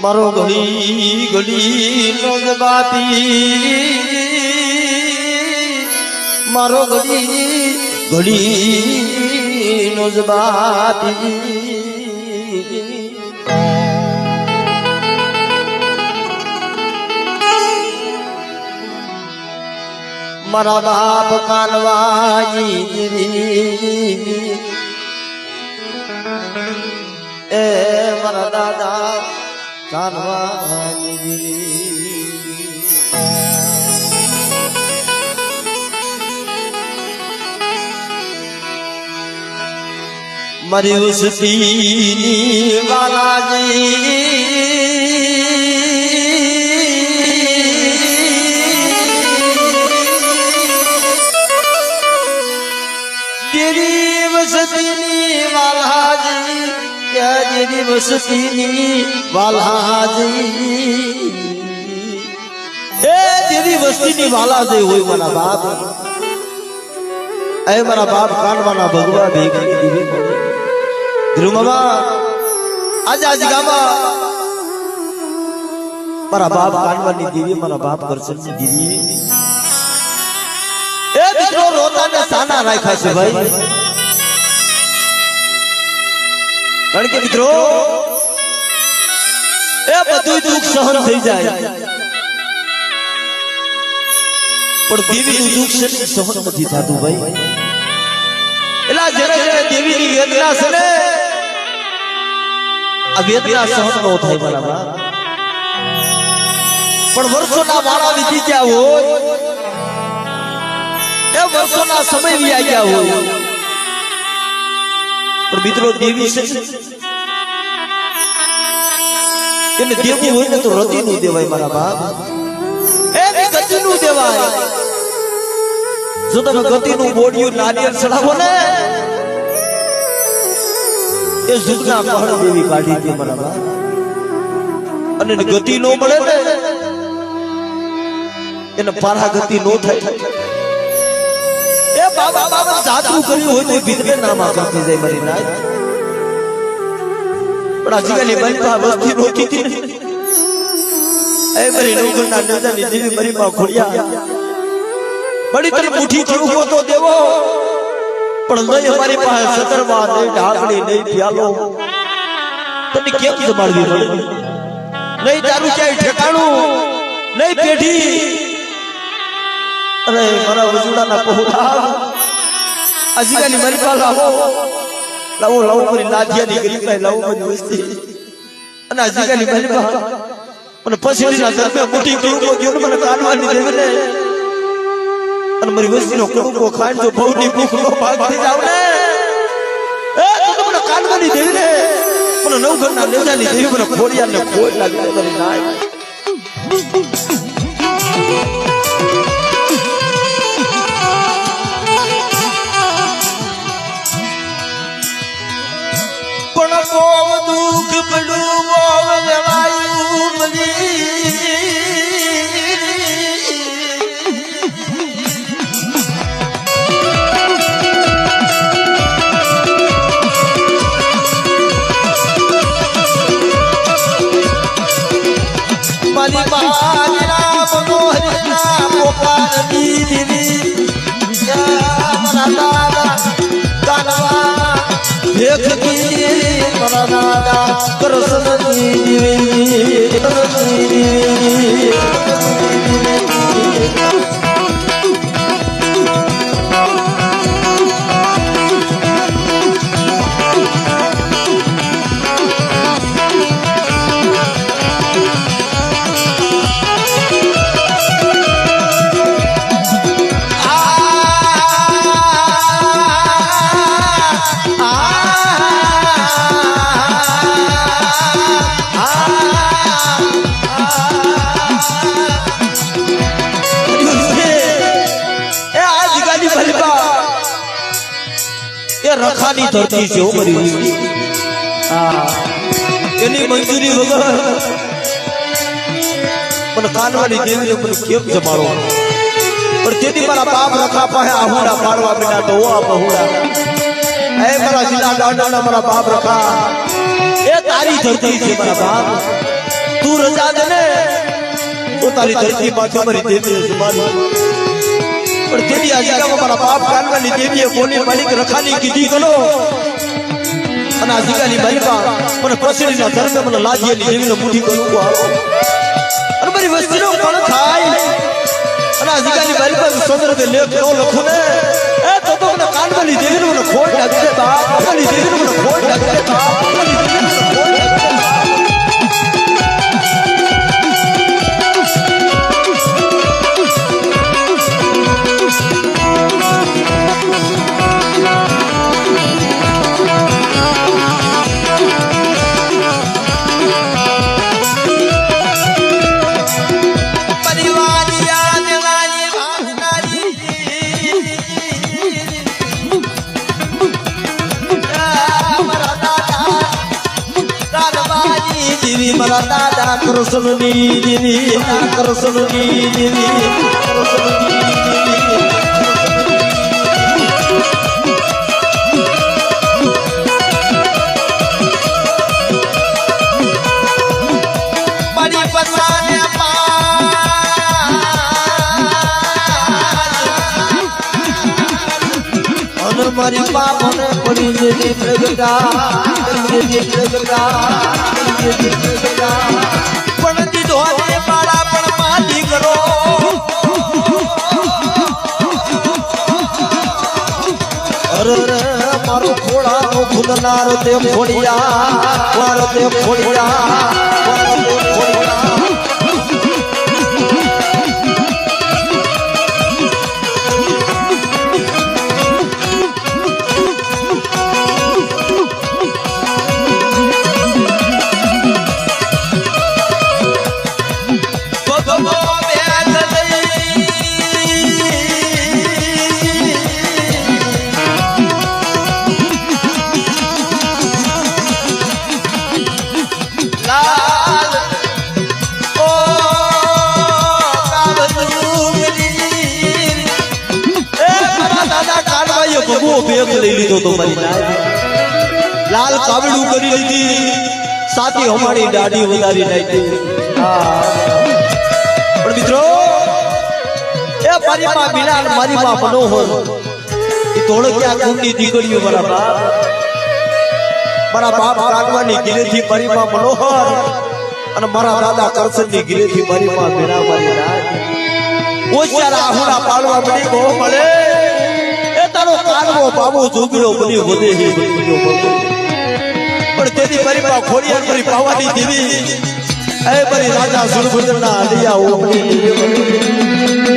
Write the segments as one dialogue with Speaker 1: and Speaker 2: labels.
Speaker 1: મારો ઘડી ઘડી નો જવાતી, મારો ઘડી ઘડી નો જવાતી. મારા બાપ કાનવાઈ એ મારા દાદા કાનવાઈ મારી ઉસતી વાલાજી વસતીની વાલાજી દેવી વસતીની વાલાજી એ દેવી વસતીની વાલાજી હોય મારા બાપ એ મારા બાપ કાનવાના ભગવા ભેગી દીવી ધ્રુવમાં આજ ગામમાં મારા બાપ કાનવાની દેવી મારા બાપ કરશનની દેવી એ દીકરો રોતાને સાના રાખ્યા છે ભાઈ કારણ કે મિત્રો એ બધું દુઃખ સહન થઈ જાય પણ દેવીનું દુઃખ છે સહન નથી થતું ભાઈ એલા જ્યારે દેવીની વેદના છે ને આ વેદના સહન ન થાય બરાબર પણ વર્ષોના વાળા વીતી ગયા હોય એ વર્ષોના સમય વી ગયા હોય પણ મિત્રો દેવી છે એને દેવું હોય ને તો રતી નું દેવાય મારા બાપ એને ગતિ નું દેવાય જો તમે ગતિ નું બોડિયું નારિયેળ ચડાવો ને એ જુગના પહાડ દેવી કાઢી દે મારા બાપ અને ગતિ નો મળે ને એને પારા ગતિ નો થાય એ બાબા બાબા જાતરું કર્યું હોય તો ભીતરે નામાં કરતી જાય મારી નાય પણ આજકાલની બનપા વસ્તી રોકી હતી એ મારી નોકરના નજાની દેવી મારી માં ખોડિયા બડી તને મુઠ્ઠી થી ઉભો તો દેવો પણ નહીં અમારી પાસે સતરવા નહીં ઢાકડી નહીં પ્યાલો તને કેમ સંભાળવી પડે નહીં તારું ક્યાંય ઠેકાણું નહીં પેઢી અરે મારા વજુડાના પહોળા આજકાલની મારી પાસે લાવો લાવો કરી લાધિયાની ગરીબ લાવો બધી વસ્તી અને આજકાલની મારી પાસે મને પછીના ધર્મે મોટી કડુકો ગયો મને કાનવાની દેવી ને અને મારી વસ્તીનો કડુકો ખાઈને જો બહુની ભૂખ નો ભાગ થઈ જાવ ને એ તો મને કાનવાની દેવી ને મને નવઘરના નેજાની દેવી મને ખોડિયાને ખોડ લાગી મારી નાય બોવ દુઃખ પડ્યું બોવ જવાયું મારી મારા મનોહરના પોકાર દીદી મારા દાદા કાનવા દેખતી મારા દાદા કરસનની રખાની ધરતી છે મારી એની મંજૂરી વગર મને કાનવાની દેવીને મને કેમ જમાડો પણ તેથી મારા બાપ રખા પાસે આહુડા પાડવા બેટા તો આ બહુડા એ મારા સીધા દાડાના મારા બાપ રખા એ તારી ધરતી છે મારા બાપ તું રજા દે ને તો તારી ધરતી માંથી મારી દેવીને જમાડી પણ તેની આજકામાં મારા બાપ કાનવાની દેવીએ બોલી માલિક રખાની કીધી ગયો અને આજકાની માલિકા મને પ્રસરીના ધર્મે મને લાજીએની દેવીને મુઠ્ઠી કરું આવો અને મારી વસ્તીનો પણ થાય અને જીગાની મારી પાસે સુંદર કે લેખ નો લખું ને એ તો મને કાનવાલી દેવીને મને ખોટ લાગે છે બાપ કાનવાલી દેવીને મને ખોટ લાગે છે બાપ કાનવાલી દેવીને મને ખોટ લાગે છે મારા દાદા કૃષ્ણની દેવી કૃષ્ણની દેવી મારી બાપને પડી જેવી પ્રગટા પણ દીધો ને મારા પણ માલી કરો અરે મારો ખોળાનો ખુદનાર તે ખોડિયા મારો તે ખોડિયા લાલ કાવડું કરી લીધી સાથી અમારી દાઢી વધારી નાખી પણ મિત્રો એ મારી માં બીના મારી માં મનોહર એ ધોળકિયા કુંડી દીકરીઓ મારા બાપ કાગવાની ગીરેથી મારી માં મનોહર અને મારા દાદા કરસનની ગીરેથી મારી માં બીના મારી રાજ ઓછારા આહુડા પાડવા બની બહુ મળે તારો કાનવો બાબો જોગડો બની વધે છે પણ તેની મારી માં ખોડિયાર મારી પાવાની દેવી એ મારી રાજા સુરભદ્રના આલિયા ઓપની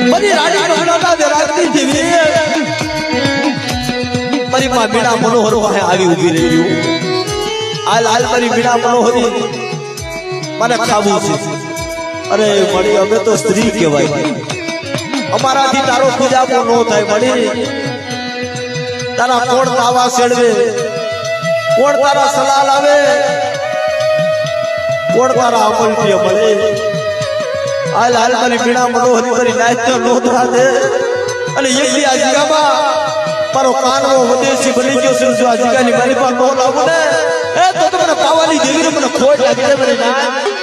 Speaker 1: મારી રાણી રઘુનાથા દે રાજની દેવી મારી માં બીણા મનોહર પાસે આવી ઊભી રહી આ લાલ મારી બીણા મનોહરી મને ખાવું છે અરે મળી અમે તો સ્ત્રી કહેવાય અમારાથી તારો પૂજાપો ન થાય મળી તારા કોણ તાવા સેડવે કોણ તારા સલાહ લાવે કોણ તારા અમલથી મળે હાલ હાલ મારી બીણા મનોહરી મારી નાચતો નોંધવા દે અને એકલી આ જગ્યામાં મારો કાનવો વિદેશી બની ગયો છે જો આ જગ્યાની મારી પાસે નો લાવું ને એ તો મને પાવાની દેવીને મને ખોટ લાગી છે મારી નાચ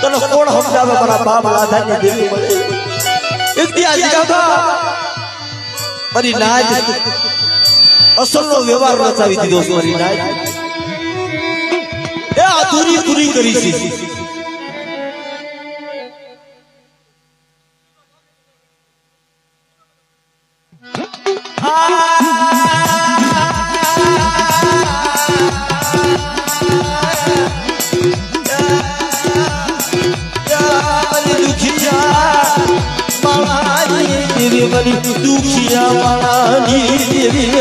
Speaker 1: તને કોણ સમજાવે મારા બાપ લાધાની દેવી મળે ઇતિહાસ ગાથા મારી નાજ અસલનો વ્યવહાર રચાવી દીધો છે મારી નાજ એ અધૂરી પૂરી કરી છે દુખિયા વાળાની દેવી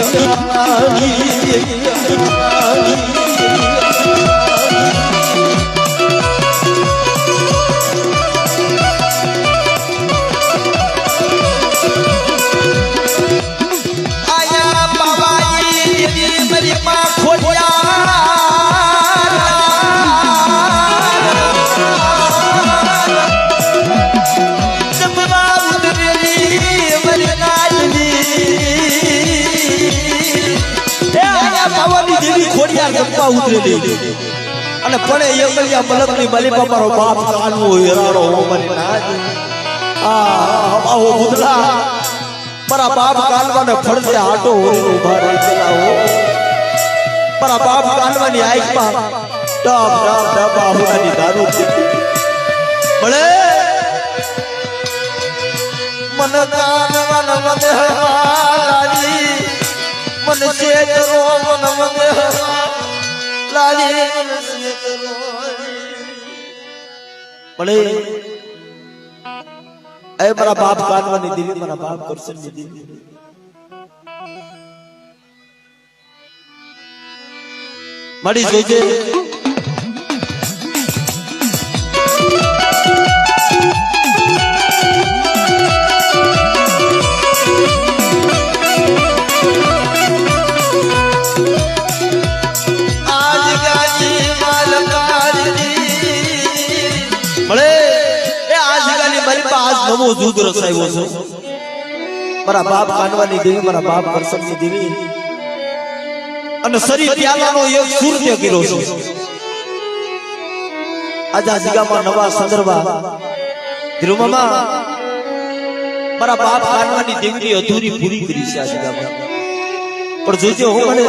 Speaker 1: ખોડિયાર જપવા ઉતરેલી અને પડે એકલિયા મલકની બલીપા મારો બાપ કાનવો હેરાડો હો મારી નાજ આવો બુધલા મારા બાપ કાનવાને ફળતે આટો હોરી ઉભા રહેલા હો મારા બાપ કાનવાની આંખમાં ટપ ટપ ટપ આહુડાની દારૂ મળે મન કાનવાન મને લાલી મન શેતરો મન મને લાલી મન શેતરો મળે એ મારા બાપ કાનવાની દેવી મારા બાપ કરશનની દેવી મળી જોજે નવો દૂધ રસાયો છે મારા બાપ કાનવાની દેવી મારા બાપ કરશનની દેવી અને શરીર પ્યાલાનો એક સૂર્ય કર્યો છે આજા જીગામાં નવા સંદર્ભા ધ્રુવમાં મારા બાપ કાનવાની દેવીની અધૂરી પૂરી કરી છે આ જીગામાં પણ જોજો હું મને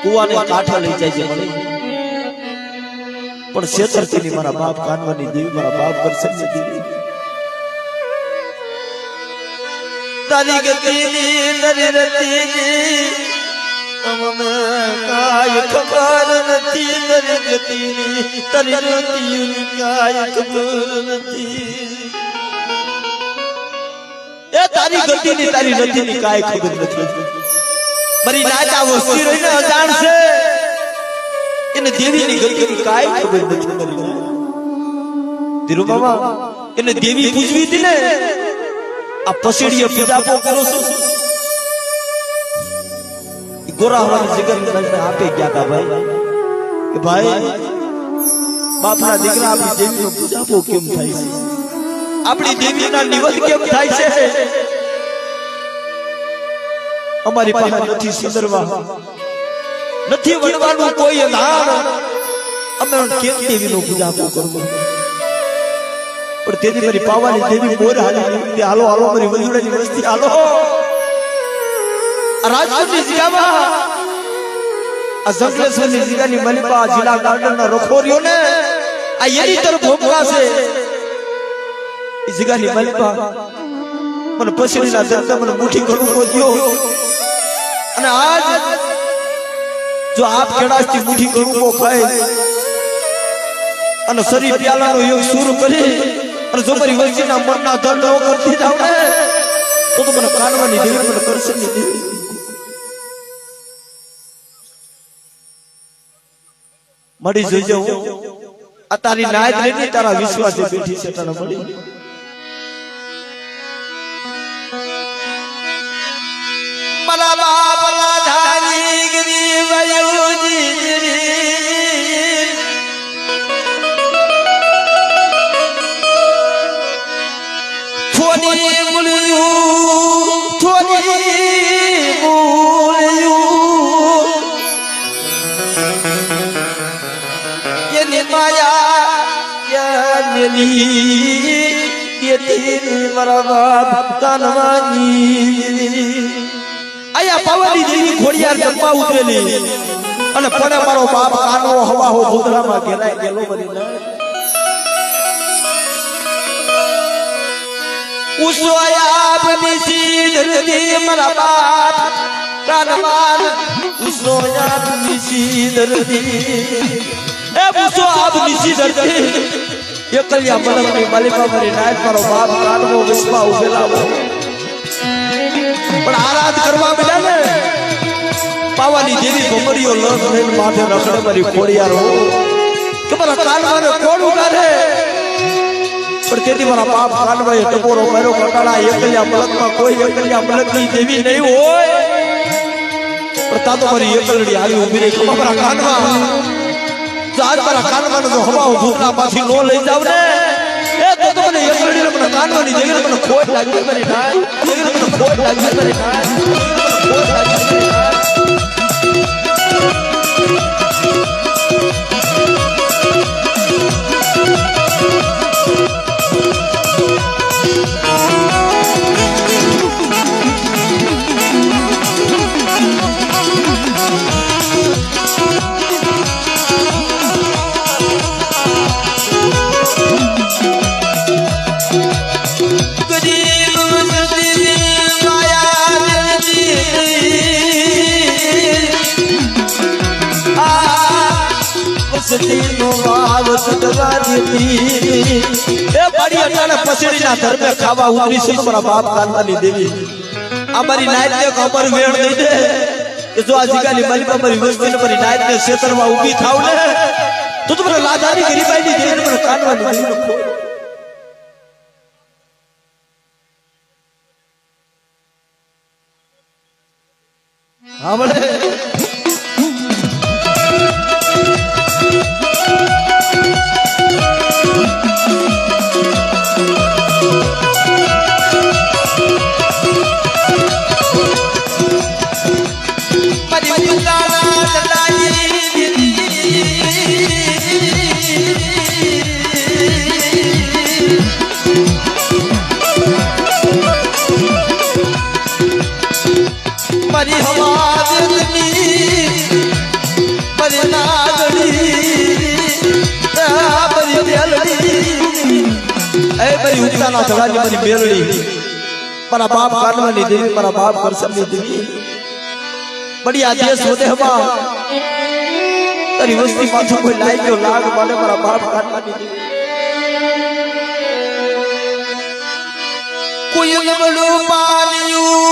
Speaker 1: કુવાને કાંઠા લઈ જાય છે મને પણ શેતરથી મારા બાપ કાનવાની દેવી મારા બાપ કરશનની દેવી તારી ગતિની તારી રતિની અમને કાય ખબર નથી તારી ગતિની તારી રતિની કાય ખબર નથી એ તારી ગતિની તારી રતિની કાય ખબર નથી મારી નાચા વસ્તી રહીને અજાણ છે એને દેવીની ગતિની કાય ખબર નથી મારી ધીરુ બાબા એને દેવી પૂજવી હતી ને આ પસીડીએ પૂજાપો કરો છો ગોરા હવાની જગ્યા આપે ગયા હતા ભાઈ કે ભાઈ બાપના દીકરા આપણી દેવીનો પૂજાપો કેમ થાય છે આપણી દેવીના નિવેદ કેમ થાય છે અમારી પાસે નથી સુંદરવા નથી વડવાનું કોઈ અધાર અમે કેમ દેવીનો પૂજાપો કરવું પણ તેથી મારી પાવાની દેવી બોર હાલી હાલો હાલો મારી વજુડાની વસ્તી હાલો રાજકોટની જગ્યામાં આ જંગલેશ્વરની જગ્યાની મલિપા જિલ્લા ગાર્ડનના રખોરીઓ ને આ એની તરફ ભોગવા છે એ જગ્યાની મલિપા મને પછીના દર્દા મને મુઠ્ઠી કરવું પહોંચ્યો અને આજ જો આપ ખેડાસથી મુઠ્ઠી કરવું ખાય અને શરીર પ્યાલાનો યોગ શરૂ કરી અને જો મારી વસ્તીના મનના દર્દ કરતી જાવ ને તો મને કાનવાની દેવી મને કરશનની દેવી મળી જોઈજો આ તારી નાયત લઈને તારા વિશ્વાસે બેઠી છે તને મળી મારા બાપલા ધારી ગરી વયોજી થોડી મુળ્યું થોડી મુળ્યું એની માયા મેલી એથી મારા બાપ કાનવાની આયા પાવાની દેવી ખોડિયાર જપવા ઉતરેલી અને પડે મારો બાપ કાનો હવા હો ભૂતરામાં ઘેરાઈ ગયેલો બની ના ઉસોયાબ નિશી ધરતી મારા બાપ કાનવાન ઉસોયાબ નિશી ધરતી એ ઉસોયાબ નિશી ધરતી એકલિયા મલકની માલિકા મારી નાયક મારો બાપ કાનવો વિશ્વા ઉભેલા પણ આરાધ કરવા મળ્યા ને પાવાની દેવી ભમરીઓ લસ લઈને માથે રખડે મારી ખોડિયાર હો કે મારા કાનવાને કોણ ઉગાડે પણ તેથી મારા બાપ કાનભાઈ ટપોરો મારો કટાળા એકલિયા મલકમાં કોઈ એકલિયા મલકની દેવી નહીં હોય પણ તા તો મારી એકલડી આવી ઊભી રહી ખબર મારા કાનવા આજ મારા કાનવાનો જો હવા ભૂખના પાછી નો લઈ જાવ ને એ તો મને એકલડી મને કાનવાની દેવી મને ખોટ લાગી મારી નાય દેવી મને ખોટ લાગી મારી નાય ખોટ લાગી મારી નાય સતીનો વાવ સદવા દેતી એ પડી અટાણે પસડીના ધર્મે ખાવા ઉતરી છે મારા બાપ કાનવાની દેવી અમારી નાઈટ ને ખબર વેણ દઈ દે કે જો આ જીગાની માલિકા મારી વસ્તીને મારી નાઈટ ને ક્ષેત્રમાં ઊભી થાવ ને તો તમને લાધારી ગરીબાઈની દેવીને મને કાનવાની દેવી હા મળે મારી હવાજની મારી નાગડી મારી બેલડી એ મારી ઉગતાના ધડાની મારી બેલડી મારા બાપ કાનવાની દેવી મારા બાપ કરસમની દેવી બડી આ દેશ વધેમાં તારી વસ્તી પાછો કોઈ લાઈ ગયો લાગ માને મારા બાપ કાનવાની દેવી કોઈ નબળું પાલ્યું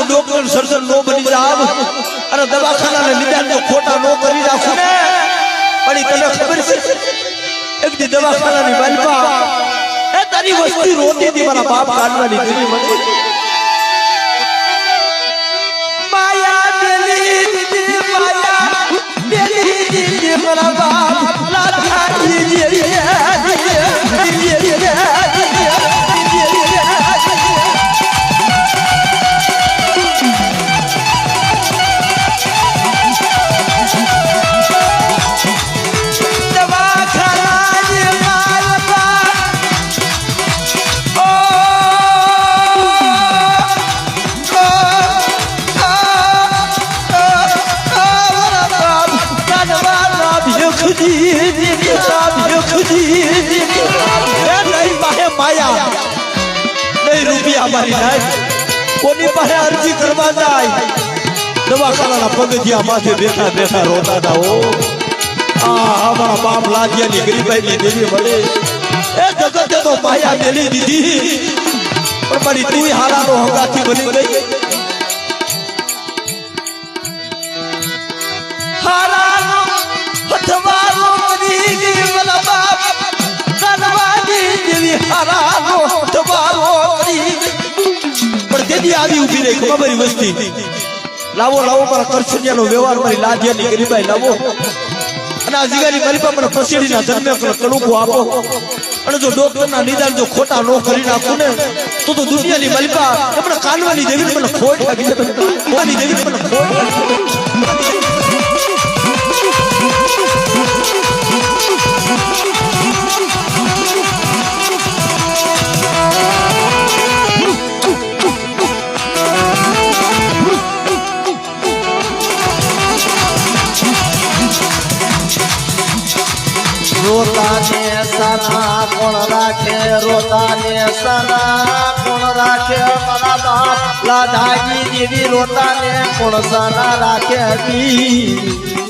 Speaker 1: ડોક્ટર સર્જન નો બની જાવ અને દવાખાના નિદાન તો ખોટા નો કરી રાખો ને પણ તને ખબર છે એક દી દવાખાનાની બાલપા એ તારી વસ્તી રોતી હતી મારા બાપ કાઢવાની દેવી મને માયા બેલી મારા બાપ કોની પાસે અરજી કરવા જાય દવાખાના પગથિયા માથે બેઠા બેઠા રોતા હતા ઓ અમારા બાપ લાજિયાની ગરીબાઈની દેવી મળે એ જગતે તો માયા મેલી દીધી પણ મારી તું હારાનો હંગાથી બની ગઈ હારાનો હથવારો બની ગઈ મારા બાપ કાનવાની દેવી હારાનો હથવારો બની ગઈ પણ તેથી આવી ઉભી રહી ખબર વસ્તી લાવો લાવો મારા કરછનિયાનો વ્યવહાર મારી લાજિયાની ગરીબાઈ લાવો અને આ જીગાની મારી પાસે મને પસેડીના જન્મે કડુકો આપો અને જો ડોક્ટરના નિદાન જો ખોટા નો કરી નાખું ને તો દુનિયાની માલિકા મને કાનવાની દેવી મને ખોટ લાગી કાનવાની દેવી મને ખોટ
Speaker 2: રોતાને સના કોણ રાખે રોતાને સના કોણ રાખે મારા બાપ લાધાજી દેવી રોતાને કોણ સના રાખે હતી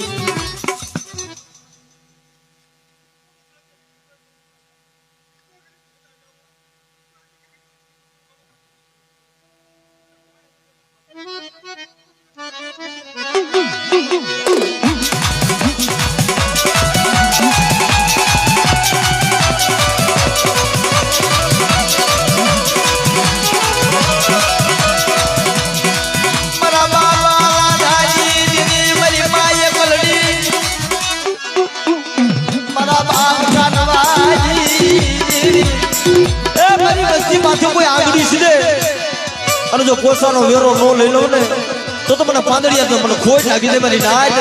Speaker 1: જો કોસાનો વેરો નો લઈ લઉં ને તો મને પાંદડિયા તો મને ખોટ લાગી દે મારી નાચ.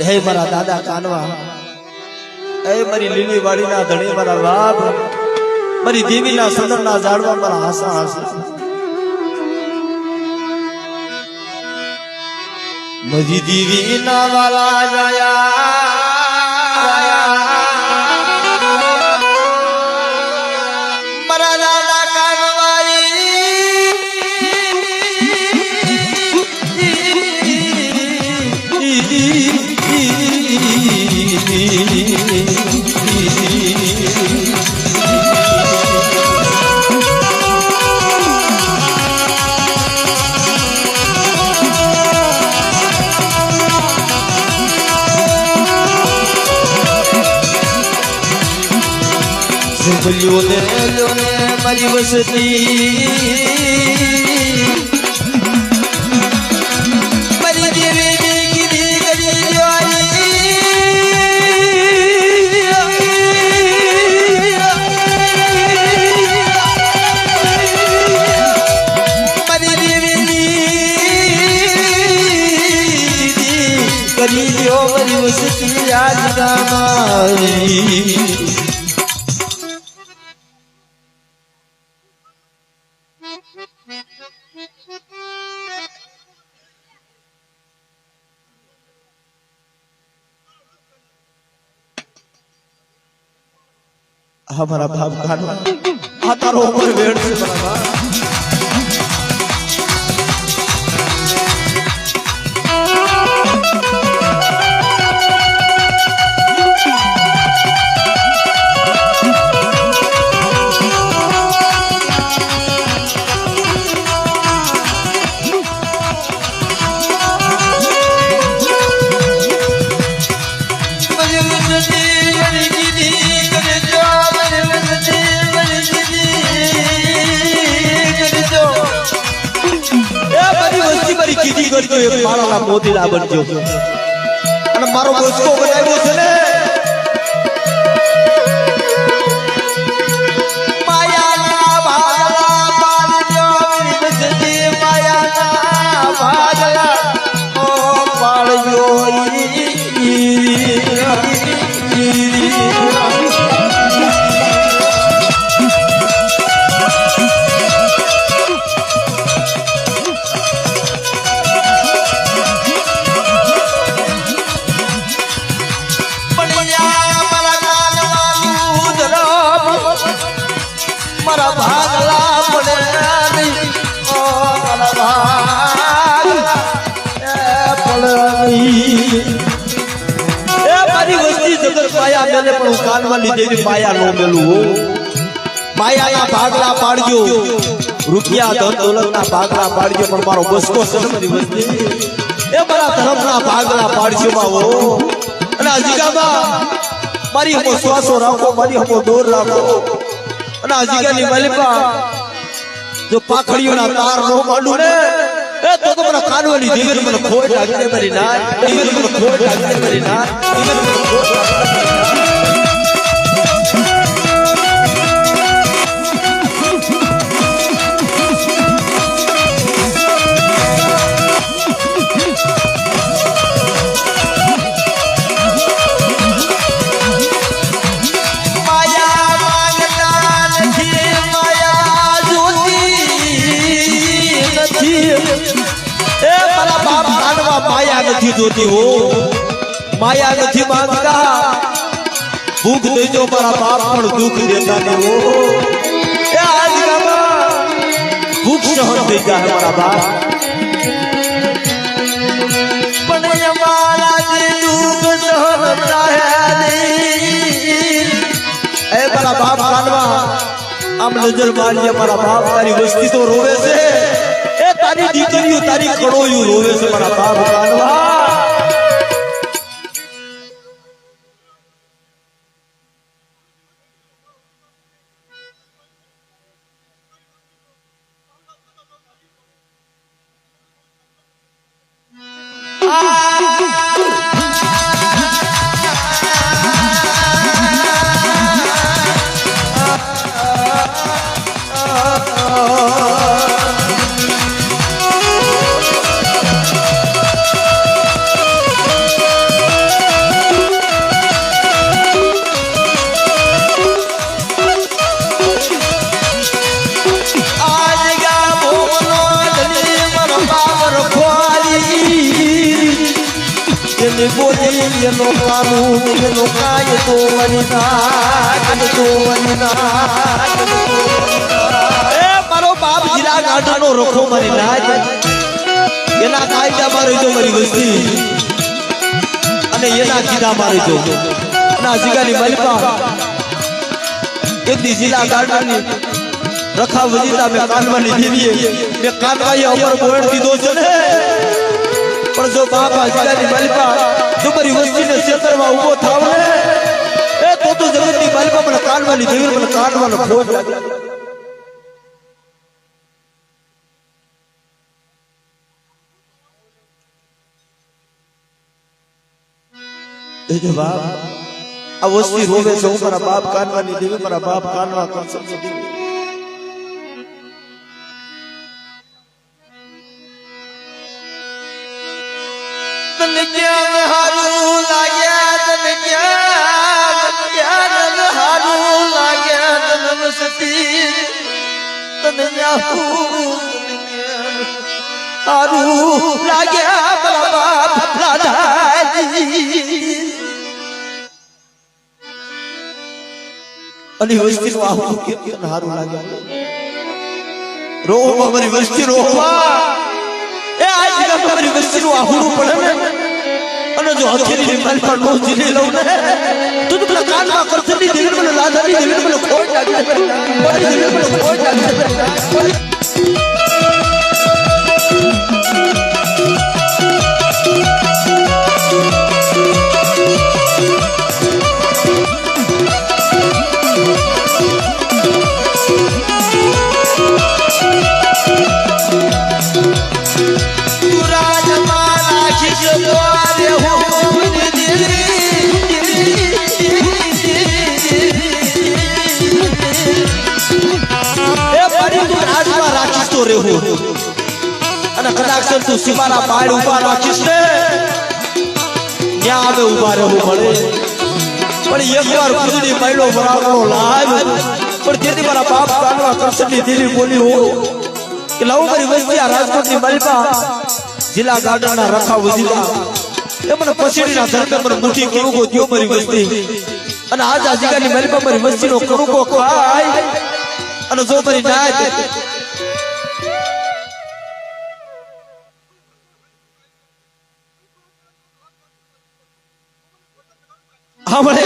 Speaker 1: હે મારા દાદા કાનવા, હે મારી લીલી વાડીના ધણી મારા બાપ, મારી દેવીના સુંદરના ઝાડવા મારા હાસા હાસા, મારી દેવીના વાલા મારા દાદા લ્યોને મારી વસતી મારી દેવી કીધી કરી મારી દેવી કરી દો મારી વસતી આજ ગામમાં. हमारा बाप कानवा आ तारो ऊपर वेड़ से बराबर કીધી કરજો એક માળાના મોતીલા બનજો અને મારો બોસકો બનાવ્યો છે ને માયાના ભાગલા પાડજો વિરજતી માયાના ભાગલા ઓ પાડજો મારા ભાગલા પડે ઓ મારા ભાગલા એ મારી વસ્તી જગર પાયા મેલે પણ હું કાનવાલી દેવી પાયા નો મેલું. પાયાના ભાગલા પાડજો, રૂપિયા ધન દોલતના ભાગલા પાડજો, પણ મારો બસકો છે મારી વસ્તી એ મારા ધર્મના ભાગલા પાડજો બાવો. અને આ જીગામાં મારી હમો શ્વાસો રાખો, મારી હમો દોર રાખો. અને આ જીગાની મલિપા જો પાખડીઓના તાર નો માંડું ને એ તો મને કાનવાલી દેવી મને ખોટ લાગે છે મારી ના, દેવી મને ખોટ લાગે છે મારી ના, દેવી મને ખોટ લાગે છે. माया नहीं जोती हो, माया नहीं मांगता, भूख देजो मारा बाप पर दुख देता नहीं हो. आज भूख सहन देता है मारा बाप, पर हमारा दुख सहनता है नहीं. ए मारा बाप कानवा आम नजर मारिए, मारा बाप तारी वस्ती तो रोवे से તારી દીકરીઓ તારી કડોયું રોવે છે મારા બાપ કાનવા નો કાનૂન નો કાયદો એ મારો બાપ જીરા ગાઢનો રખો મારી નાજ એના કાયદા મારી જો મારી વસ્તી અને એના કીધા મારી જો ના જીગાની મલપા એક દી જીરા ગાઢની રખા વજીતા મે કાનવાની દેવીએ મે કાનવાએ અમર બોણ દીધો છે ને પણ જો બાપા જીગાની મલપા જો મારી વસ્તીને ક્ષેત્રમાં ઉભો થાવ ને એ તો જગતની માલિકા મને કાનવાની દેવી મને કાનવાનો ખોજ લાગે એ જો બાપ આ વસ્તી રોવે છે હું મારા બાપ કાનવાની દેવી મારા બાપ કાનવા કરશે દેવી તને ક્યાં હારું લાગ્યા તને ક્યાં હારું લાગ્યા તને મસ્તી તને હારું લાગ્યા મારા બાપ દાદાજી અલી વસ્તી નું આવું કેમ હારું લાગ્યા રોવા મારી વસ્તી રોવા એ આ જગ્યા મારી વસ્તી નું આહુડું પડે ને અને જો હથેળી માલપા નો જીલી લઉં ને તું તો પેલા કાનમાં કરસની દેવી મને લાધાની દેવી મને ખોટ લાગે મારી દેવી મને ખોટ લાગે અને કદાચ તું સીમાના પાડ ઉભા રાખીશ ને ત્યાં અમે ઉભા રહેવું પડે પણ એકવાર ખુદની મહિલો બરાબરનો લાવ પણ તેથી મારા બાપ કાનવા કરશનની દેવી બોલી હો કે લાવ મારી વસ્તી આ રાજકોટની મલપા જિલ્લા ગાર્ડનના રખા વજીતા એ મને પછીડીના ધરમે મને મુઠ્ઠી કરુગો દ્યો મારી વસ્તી અને આજ આ જગ્યાની મલપા મારી વસ્તીનો કરુગો ખાય અને જો મારી નાત हमरे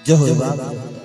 Speaker 1: जय हो बाबा।